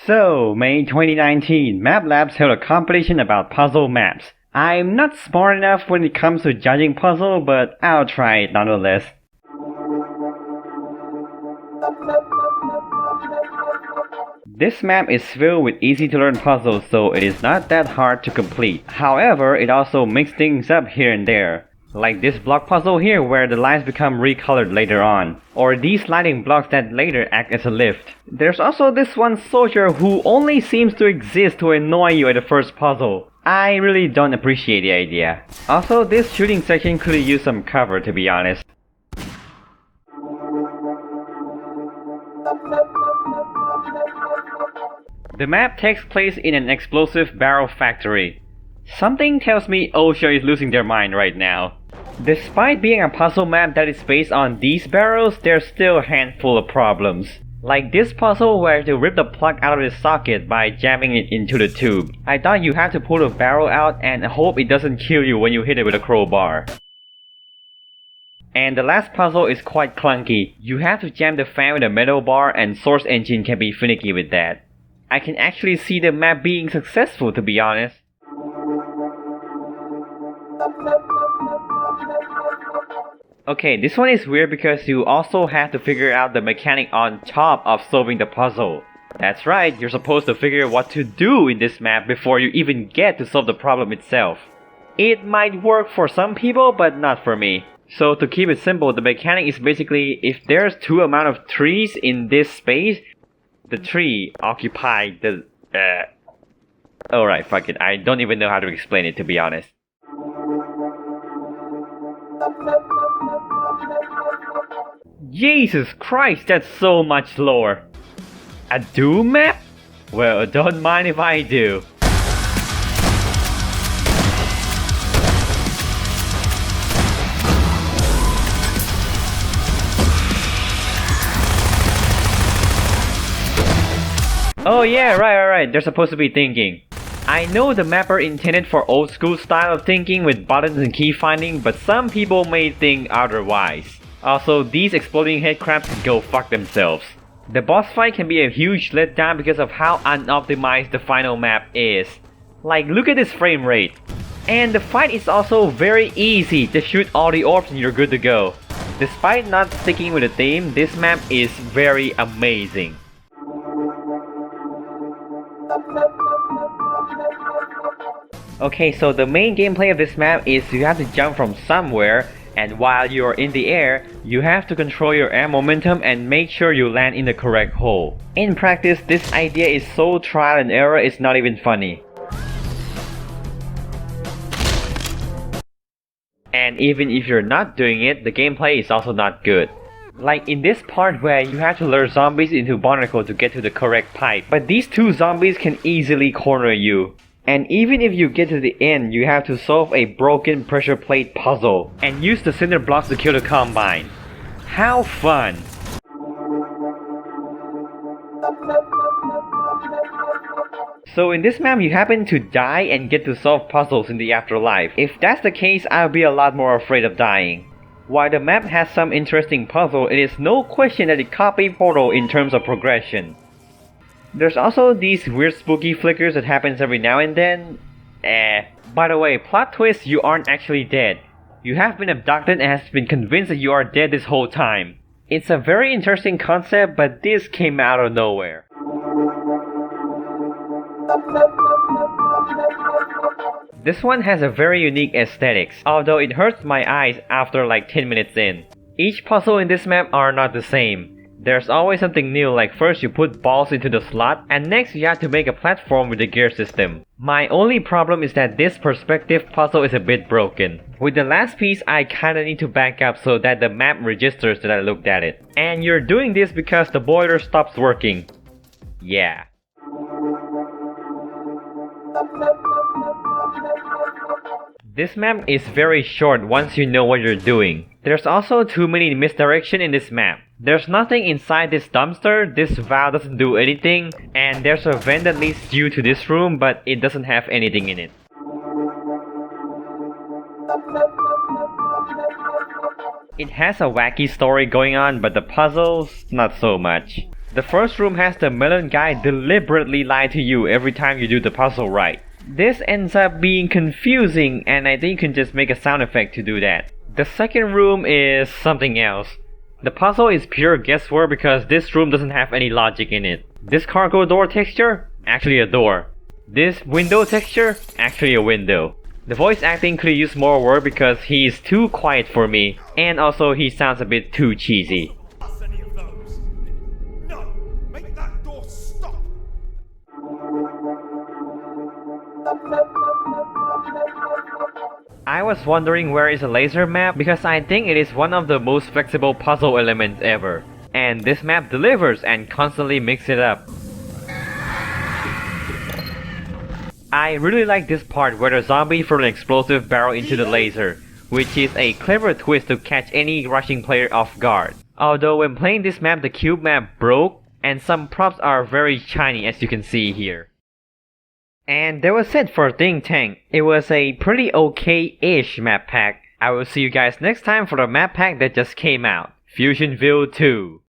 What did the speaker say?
So, May 2019, Map Labs held a competition about puzzle maps. I'm not smart enough when it comes to judging puzzle, but I'll try it nonetheless. This map is filled with easy to learn puzzles, so it is not that hard to complete. However, it also mixes things up here and there. Like this block puzzle here where the lines become recolored later on. Or these lighting blocks that later act as a lift. There's also this one soldier who only seems to exist to annoy you at the first puzzle. I really don't appreciate the idea. Also, this shooting section could use some cover, to be honest. The map takes place in an explosive barrel factory. Something tells me OSHA is losing their mind right now. Despite being a puzzle map that is based on these barrels, there's still a handful of problems. Like this puzzle where you rip the plug out of the socket by jamming it into the tube. I thought you have to pull the barrel out and hope it doesn't kill you when you hit it with a crowbar. And the last puzzle is quite clunky. You have to jam the fan with a metal bar and Source Engine can be finicky with that. I can actually see the map being successful, to be honest. Okay, this one is weird because you also have to figure out the mechanic on top of solving the puzzle. That's right, you're supposed to figure what to do in this map before you even get to solve the problem itself. It might work for some people, but not for me. So to keep it simple, the mechanic is basically if there's two amount of trees in this space, the tree occupies the... Alright, fuck it, I don't even know how to explain it, to be honest. Jesus Christ, that's so much slower. A Doom map? Well, don't mind if I do. Oh yeah, right, they're supposed to be thinking. I know the mapper intended for old school style of thinking with buttons and key finding, but some people may think otherwise. Also, these exploding head crabs can go fuck themselves. The boss fight can be a huge letdown because of how unoptimized the final map is. Like, look at this frame rate. And the fight is also very easy, just shoot all the orbs and you're good to go. Despite not sticking with the theme, this map is very amazing. Okay, so the main gameplay of this map is you have to jump from somewhere, and while you're in the air, you have to control your air momentum and make sure you land in the correct hole. In practice, this idea is so trial and error it's not even funny. And even if you're not doing it, the gameplay is also not good. Like in this part where you have to lure zombies into barnacle to get to the correct pipe, but these two zombies can easily corner you. And even if you get to the end, you have to solve a broken pressure plate puzzle and use the cinder blocks to kill the Combine. How fun! So in this map you happen to die and get to solve puzzles in the afterlife. If that's the case, I'll be a lot more afraid of dying. While the map has some interesting puzzle, it is no question that it copied Portal in terms of progression. There's also these weird spooky flickers that happens every now and then. By the way, plot twist, you aren't actually dead. You have been abducted and has been convinced that you are dead this whole time. It's a very interesting concept, but this came out of nowhere. This one has a very unique aesthetics, although it hurts my eyes after like 10 minutes in. Each puzzle in this map are not the same. There's always something new, like first you put balls into the slot, and next you have to make a platform with the gear system. My only problem is that this perspective puzzle is a bit broken. With the last piece, I kinda need to back up so that the map registers that I looked at it. And you're doing this because the boiler stops working. Yeah. This map is very short once you know what you're doing. There's also too many misdirection in this map. There's nothing inside this dumpster, this valve doesn't do anything, and there's a vent that leads you to this room but it doesn't have anything in it. It has a wacky story going on, but the puzzles, not so much. The first room has the melon guy deliberately lie to you every time you do the puzzle right. This ends up being confusing, and I think you can just make a sound effect to do that. The second room is something else. The puzzle is pure guesswork because this room doesn't have any logic in it. This cargo door texture? Actually a door. This window texture? Actually a window. The voice acting could use more work because he's too quiet for me, and also he sounds a bit too cheesy. Any of those. No! Make that door stop! I was wondering where is a laser map because I think it is one of the most flexible puzzle elements ever. And this map delivers and constantly mixes it up. I really like this part where the zombie throws an explosive barrel into the laser, which is a clever twist to catch any rushing player off guard. Although when playing this map the cube map broke, and some props are very shiny as you can see here. And that was it for Think Tank. It was a pretty okay-ish map pack. I will see you guys next time for the map pack that just came out, Fusionville 2.